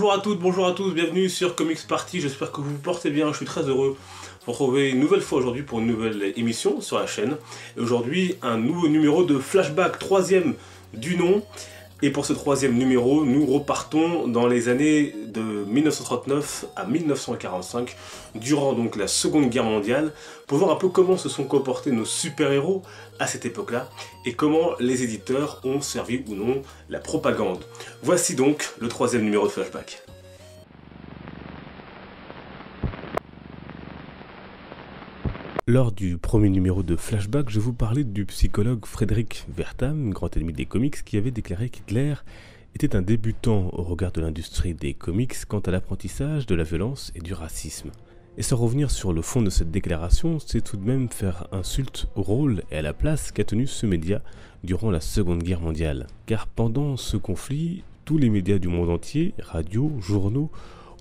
Bonjour à toutes, bonjour à tous, bienvenue sur Comics Party, j'espère que vous vous portez bien, je suis très heureux de vous retrouver une nouvelle fois aujourd'hui pour une nouvelle émission sur la chaîne. Et aujourd'hui, un nouveau numéro de Flashback, troisième du nom. Et pour ce troisième numéro, nous repartons dans les années de 1939 à 1945, durant donc la Seconde Guerre mondiale, pour voir un peu comment se sont comportés nos super-héros à cette époque-là, et comment les éditeurs ont servi ou non la propagande. Voici donc le troisième numéro de Flashback. Lors du premier numéro de Flashback, je vous parlais du psychologue Frederick Wertham, grand ennemi des comics, qui avait déclaré qu'Hitler était un débutant au regard de l'industrie des comics quant à l'apprentissage de la violence et du racisme. Et sans revenir sur le fond de cette déclaration, c'est tout de même faire insulte au rôle et à la place qu'a tenu ce média durant la Seconde Guerre mondiale. Car pendant ce conflit, tous les médias du monde entier, radios, journaux,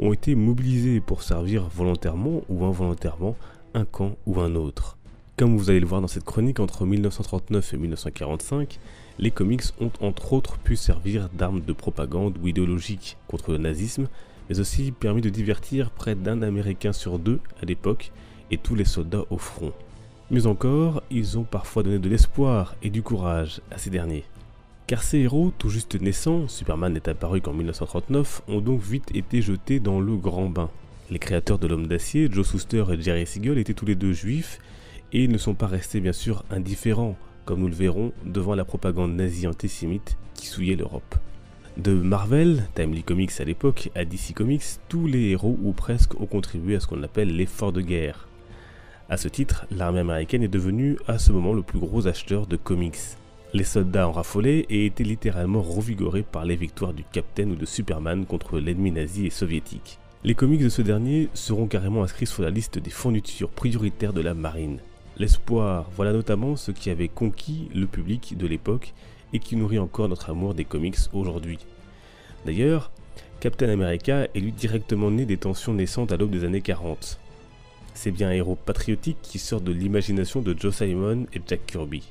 ont été mobilisés pour servir volontairement ou involontairement un camp ou un autre. Comme vous allez le voir dans cette chronique, entre 1939 et 1945, les comics ont entre autres pu servir d'armes de propagande ou idéologique contre le nazisme, mais aussi permis de divertir près d'un Américain sur deux à l'époque et tous les soldats au front. Mieux encore, ils ont parfois donné de l'espoir et du courage à ces derniers. Car ces héros tout juste naissants, Superman n'est apparu qu'en 1939, ont donc vite été jetés dans le grand bain. Les créateurs de l'Homme d'Acier, Joe Shuster et Jerry Siegel, étaient tous les deux juifs et ne sont pas restés bien sûr indifférents, comme nous le verrons, devant la propagande nazie antisémite qui souillait l'Europe. De Marvel, Timely Comics à l'époque, à DC Comics, tous les héros ou presque ont contribué à ce qu'on appelle l'effort de guerre. À ce titre, l'armée américaine est devenue à ce moment le plus gros acheteur de comics. Les soldats en raffolaient et étaient littéralement revigorés par les victoires du Captain ou de Superman contre l'ennemi nazi et soviétique. Les comics de ce dernier seront carrément inscrits sur la liste des fournitures prioritaires de la marine. L'espoir, voilà notamment ce qui avait conquis le public de l'époque et qui nourrit encore notre amour des comics aujourd'hui. D'ailleurs, Captain America est lui directement né des tensions naissantes à l'aube des années 40. C'est bien un héros patriotique qui sort de l'imagination de Joe Simon et Jack Kirby.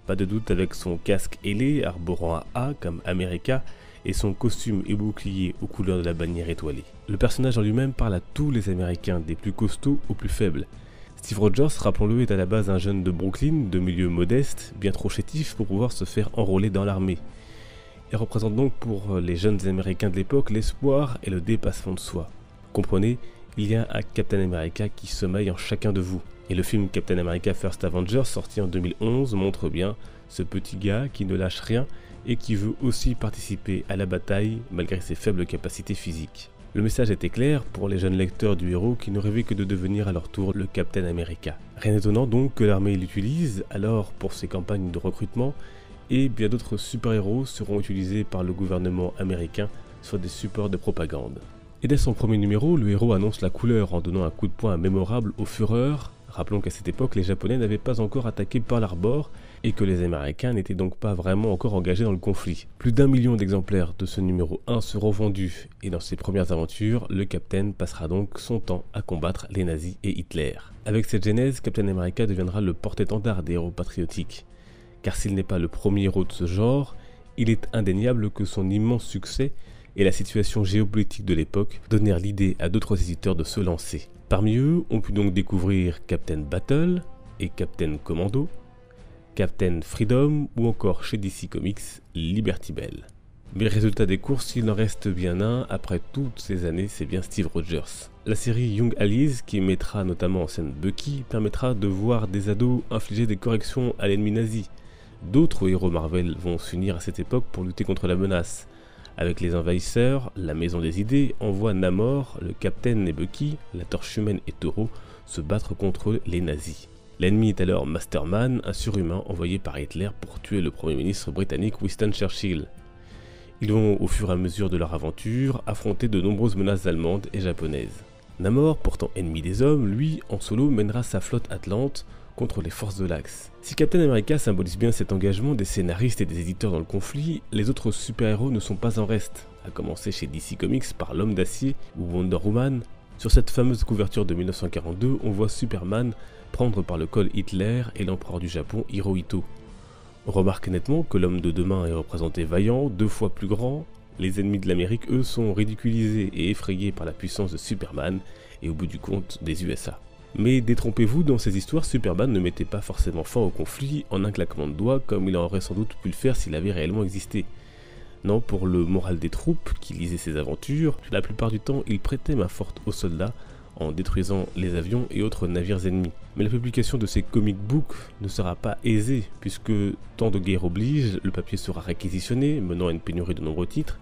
Pas de doute avec son casque ailé arborant un A comme America et son costume et bouclier aux couleurs de la bannière étoilée. Le personnage en lui-même parle à tous les Américains, des plus costauds aux plus faibles. Steve Rogers, rappelons-le, est à la base un jeune de Brooklyn, de milieu modeste, bien trop chétif pour pouvoir se faire enrôler dans l'armée. Il représente donc pour les jeunes Américains de l'époque l'espoir et le dépassement de soi. Comprenez, il y a un Captain America qui sommeille en chacun de vous. Et le film Captain America First Avenger, sorti en 2011, montre bien ce petit gars qui ne lâche rien et qui veut aussi participer à la bataille malgré ses faibles capacités physiques. Le message était clair pour les jeunes lecteurs du héros qui ne rêvaient que de devenir à leur tour le Captain America. Rien d'étonnant donc que l'armée l'utilise alors pour ses campagnes de recrutement, et bien d'autres super-héros seront utilisés par le gouvernement américain sur des supports de propagande. Et dès son premier numéro, le héros annonce la couleur en donnant un coup de poing mémorable au Führer. Rappelons qu'à cette époque, les Japonais n'avaient pas encore attaqué Pearl Harbor et que les Américains n'étaient donc pas vraiment encore engagés dans le conflit. Plus d'1 million d'exemplaires de ce numéro 1 seront vendus et dans ses premières aventures, le Captain passera donc son temps à combattre les nazis et Hitler. Avec cette genèse, Captain America deviendra le porte-étendard des héros patriotiques. Car s'il n'est pas le premier héros de ce genre, il est indéniable que son immense succès et la situation géopolitique de l'époque donnèrent l'idée à d'autres éditeurs de se lancer. Parmi eux, on put donc découvrir Captain Battle et Captain Commando, Captain Freedom ou encore chez DC Comics, Liberty Bell. Mais le résultat des courses, s'il en reste bien un, après toutes ces années, c'est bien Steve Rogers. La série Young Allies, qui mettra notamment en scène Bucky, permettra de voir des ados infliger des corrections à l'ennemi nazi. D'autres héros Marvel vont s'unir à cette époque pour lutter contre la menace. Avec les envahisseurs, la Maison des Idées envoie Namor, le Captain et Bucky, la Torche Humaine et Taureau se battre contre les nazis. L'ennemi est alors Masterman, un surhumain envoyé par Hitler pour tuer le Premier ministre britannique Winston Churchill. Ils vont au fur et à mesure de leur aventure affronter de nombreuses menaces allemandes et japonaises. Namor, pourtant ennemi des hommes, lui, en solo, mènera sa flotte Atlante contre les forces de l'Axe. Si Captain America symbolise bien cet engagement des scénaristes et des éditeurs dans le conflit, les autres super-héros ne sont pas en reste, à commencer chez DC Comics par l'Homme d'Acier ou Wonder Woman. Sur cette fameuse couverture de 1942, on voit Superman prendre par le col Hitler et l'empereur du Japon Hirohito. On remarque nettement que l'homme de demain est représenté vaillant, 2 fois plus grand, Les ennemis de l'Amérique, eux, sont ridiculisés et effrayés par la puissance de Superman et au bout du compte des USA. Mais détrompez-vous, dans ces histoires, Superman ne mettait pas forcément fin au conflit en un claquement de doigts comme il aurait sans doute pu le faire s'il avait réellement existé. Non, pour le moral des troupes qui lisaient ses aventures, la plupart du temps, il prêtait main forte aux soldats en détruisant les avions et autres navires ennemis. Mais la publication de ces comic books ne sera pas aisée, puisque temps de guerre oblige, le papier sera réquisitionné, menant à une pénurie de nombreux titres,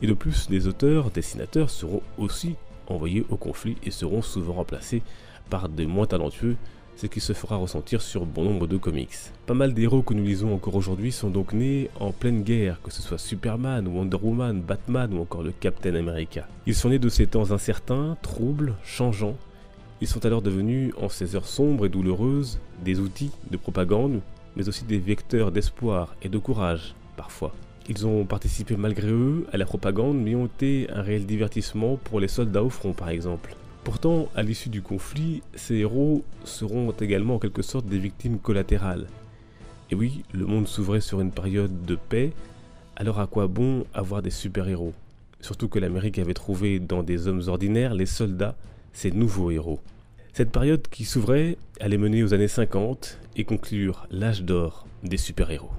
et de plus, les auteurs, dessinateurs seront aussi envoyés au conflit et seront souvent remplacés par des moins talentueux, ce qui se fera ressentir sur bon nombre de comics. Pas mal d'héros que nous lisons encore aujourd'hui sont donc nés en pleine guerre, que ce soit Superman, Wonder Woman, Batman ou encore le Captain America. Ils sont nés de ces temps incertains, troubles, changeants. Ils sont alors devenus, en ces heures sombres et douloureuses, des outils de propagande, mais aussi des vecteurs d'espoir et de courage, parfois. Ils ont participé malgré eux à la propagande, mais ont été un réel divertissement pour les soldats au front par exemple. Pourtant, à l'issue du conflit, ces héros seront également en quelque sorte des victimes collatérales. Et oui, le monde s'ouvrait sur une période de paix, alors à quoi bon avoir des super-héros? Surtout que l'Amérique avait trouvé dans des hommes ordinaires, les soldats, ces nouveaux héros. Cette période qui s'ouvrait allait mener aux années 50 et conclure l'âge d'or des super-héros.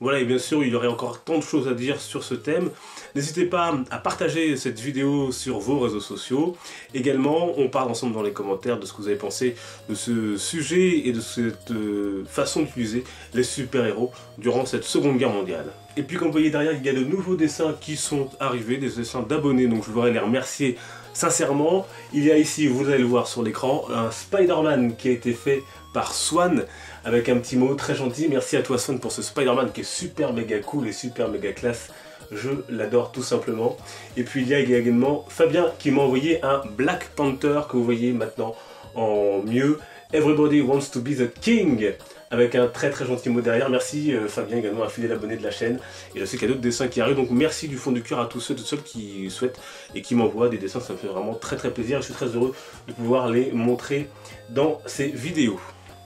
Voilà, et bien sûr, il y aurait encore tant de choses à dire sur ce thème. N'hésitez pas à partager cette vidéo sur vos réseaux sociaux. Également, on parle ensemble dans les commentaires de ce que vous avez pensé de ce sujet et de cette façon d'utiliser les super-héros durant cette Seconde Guerre mondiale. Et puis, comme vous voyez derrière, il y a de nouveaux dessins qui sont arrivés, des dessins d'abonnés, donc je voudrais les remercier sincèrement. Il y a ici, vous allez le voir sur l'écran, un Spider-Man qui a été fait par Swan, avec un petit mot très gentil. Merci à toi Swan pour ce Spider-Man qui est super méga cool et super méga classe. Je l'adore tout simplement. Et puis il y a également Fabien qui m'a envoyé un Black Panther que vous voyez maintenant en mieux. Everybody wants to be the king, avec un très très gentil mot derrière. Merci Fabien, également un fidèle abonné de la chaîne. Et je sais qu'il y a d'autres dessins qui arrivent, donc merci du fond du cœur à tous ceux, toutes celles qui souhaitent et qui m'envoient des dessins. Ça me fait vraiment très très plaisir. Je suis très heureux de pouvoir les montrer dans ces vidéos.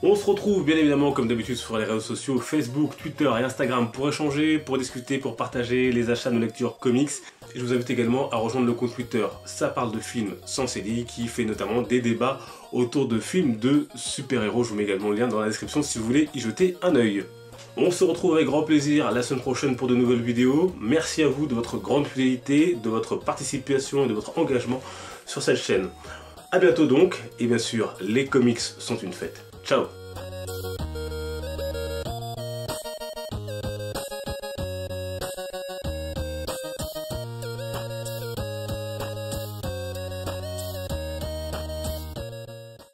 On se retrouve bien évidemment comme d'habitude sur les réseaux sociaux Facebook, Twitter et Instagram pour échanger, pour discuter, pour partager les achats de nos lectures comics. Et je vous invite également à rejoindre le compte Twitter Ça parle de films sans CDI qui fait notamment des débats autour de films de super-héros. Je vous mets également le lien dans la description si vous voulez y jeter un œil. On se retrouve avec grand plaisir la semaine prochaine pour de nouvelles vidéos. Merci à vous de votre grande fidélité, de votre participation et de votre engagement sur cette chaîne. A bientôt donc, et bien sûr, les comics sont une fête. Ciao!